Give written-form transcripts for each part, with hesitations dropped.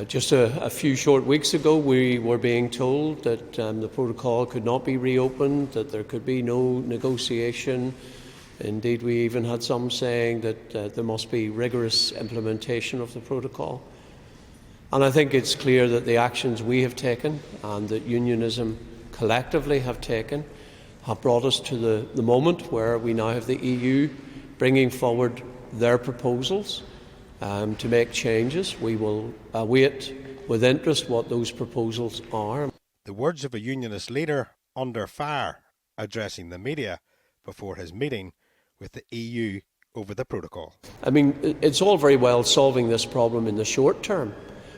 Just a few short weeks ago, we were being told that the protocol could not be reopened, that there could be no negotiation. Indeed, we even had some saying that there must be rigorous implementation of the protocol. And I think it's clear that the actions we have taken and that unionism collectively have taken have brought us to the moment where we now have the EU bringing forward their proposals to make changes. We will await with interest what those proposals are. The words of a unionist leader under fire addressing the media before his meeting with the EU over the protocol. I mean, it's all very well solving this problem in the short term,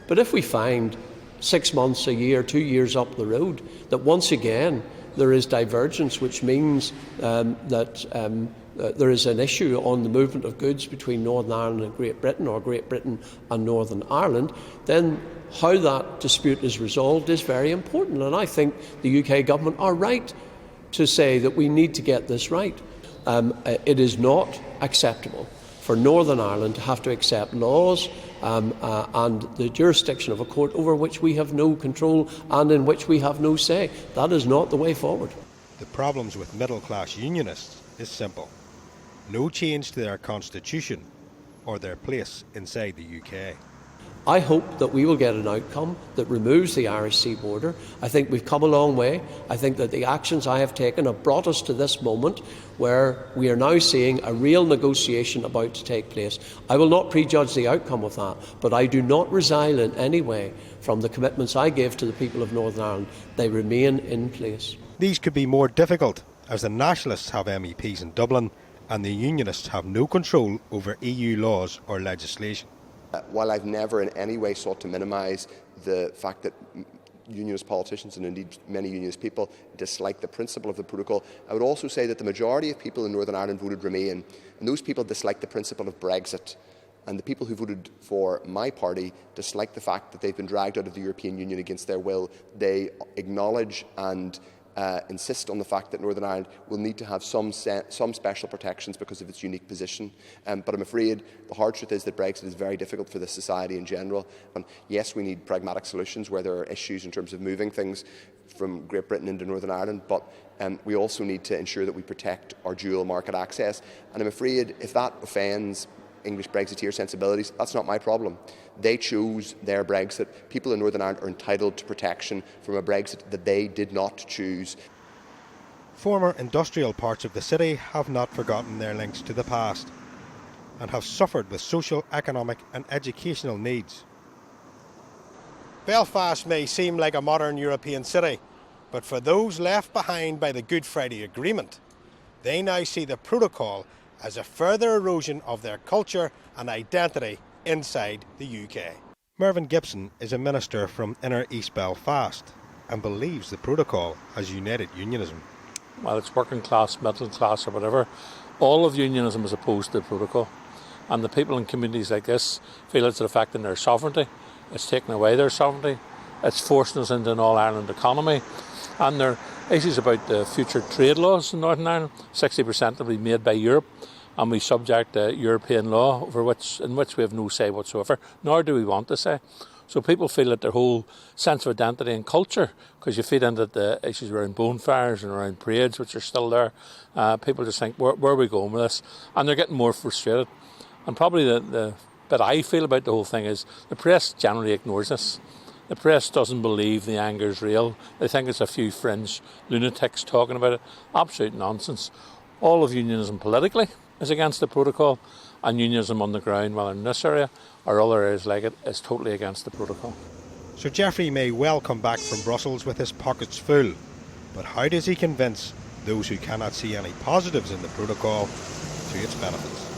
but if we find 6 months, a year, 2 years up the road that once again there is divergence, which means that there is an issue on the movement of goods between Northern Ireland and Great Britain, or Great Britain and Northern Ireland, then how that dispute is resolved is very important. And I think the UK government are right to say that we need to get this right. It is not acceptable for Northern Ireland to have to accept laws and the jurisdiction of a court over which we have no control and in which we have no say. That is not the way forward. The problems with middle-class unionists is simple. No change to their constitution or their place inside the UK. I hope that we will get an outcome that removes the Irish Sea border. I think we've come a long way. I think that the actions I have taken have brought us to this moment where we are now seeing a real negotiation about to take place. I will not prejudge the outcome of that, but I do not resile in any way from the commitments I gave to the people of Northern Ireland. They remain in place. These could be more difficult as the Nationalists have MEPs in Dublin and the Unionists have no control over EU laws or legislation. While I've never in any way sought to minimise the fact that unionist politicians and indeed many unionist people dislike the principle of the protocol, I would also say that the majority of people in Northern Ireland voted Remain, and those people dislike the principle of Brexit. And the people who voted for my party dislike the fact that they've been dragged out of the European Union against their will. They acknowledge and insist on the fact that Northern Ireland will need to have some special protections because of its unique position. But I'm afraid the hard truth is that Brexit is very difficult for this society in general. And yes, we need pragmatic solutions where there are issues in terms of moving things from Great Britain into Northern Ireland, but we also need to ensure that we protect our dual market access. And I'm afraid if that offends English Brexiteer sensibilities, that's not my problem. They chose their Brexit. People in Northern Ireland are entitled to protection from a Brexit that they did not choose. Former industrial parts of the city have not forgotten their links to the past and have suffered with social, economic and educational needs. Belfast may seem like a modern European city, but for those left behind by the Good Friday Agreement, they now see the protocol as a further erosion of their culture and identity inside the UK. Mervyn Gibson is a minister from Inner East Belfast and believes the protocol has united unionism. Well, it's working class, middle class or whatever, all of unionism is opposed to the protocol. And the people in communities like this feel it's affecting their sovereignty, it's taking away their sovereignty, it's forcing us into an all-Ireland economy. And there are issues about the future trade laws in Northern Ireland. 60% will be made by Europe, and we subject European law in which we have no say whatsoever, nor do we want to say. So people feel that their whole sense of identity and culture, because you feed into the issues around bonfires and around parades, which are still there, people just think, where are we going with this? And they're getting more frustrated. And probably the bit I feel about the whole thing is the press generally ignores this. The press doesn't believe the anger is real. They think it's a few fringe lunatics talking about it. Absolute nonsense. All of unionism politically is against the protocol, and unionism on the ground, whether in this area or other areas like it, is totally against the protocol. So Jeffrey may well come back from Brussels with his pockets full, but how does he convince those who cannot see any positives in the protocol to its benefits?